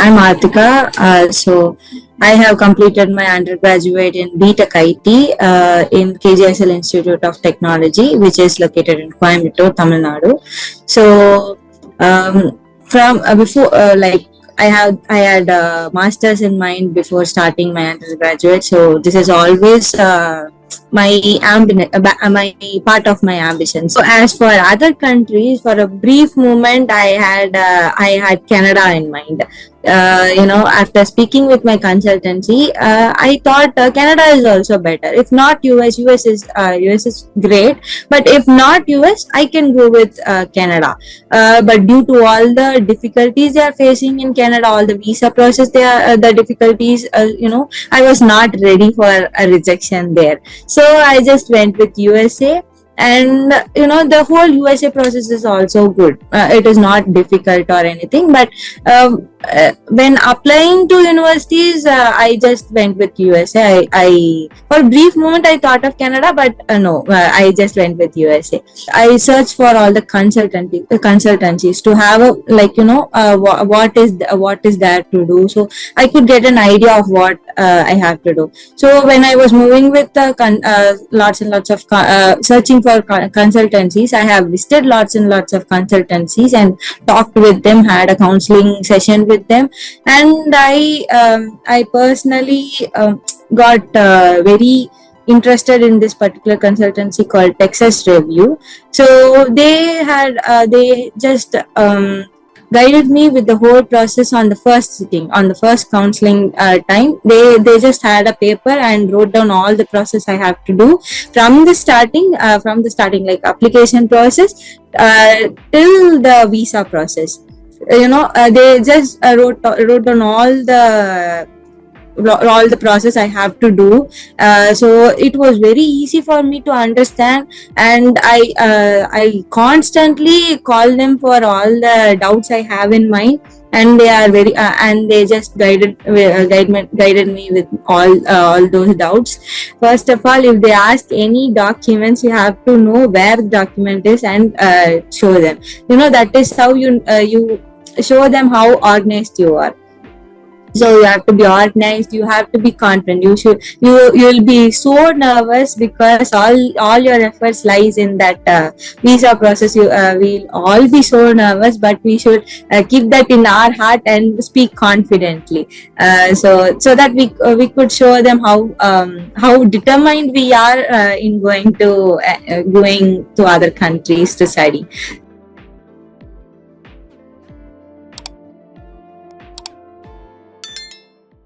I'm Artika. I have completed my undergraduate in BTech IT in KGSL Institute of Technology, which is located in Coimbatore, Tamil Nadu. So, from before, I had masters in mind before starting my undergraduate. So this is always my part of my ambition. So as for other countries, for a brief moment, I had Canada in mind. After speaking with my consultancy, I thought Canada is also better. If not US, US is great, but if not US, I can go with Canada. But due to all the difficulties they are facing in Canada, all the visa process, the difficulties, I was not ready for a rejection there. So I just went with USA, and the whole USA process is also good. It is not difficult or anything, but when applying to universities, I just went with USA. I for a brief moment I thought of Canada, but no, I just went with USA. I searched for all the consultancies to have a what is there to do, so I could get an idea of what I have to do. So when I was moving with lots and lots of searching for consultancies, I have visited lots and lots of consultancies and talked with them, had a counseling session with them, and I personally got very interested in this particular consultancy called Texas Review. So they just guided me with the whole process on the first sitting, on the first counseling time. They just had a paper and wrote down all the process I have to do from the starting like application process till the visa process. They just wrote down all the process I have to do. So it was very easy for me to understand, and I constantly call them for all the doubts I have in mind, and they are very and they just guided me with all those doubts. First of all, if they ask any documents, you have to know where the document is and show them. That is how you show them how organized you are. So you have to be organized, you have to be confident, you'll be so nervous because all your efforts lies in that visa process. We'll all be so nervous, but we should keep that in our heart and speak confidently, so that we could show them how determined we are in going to other countries to study.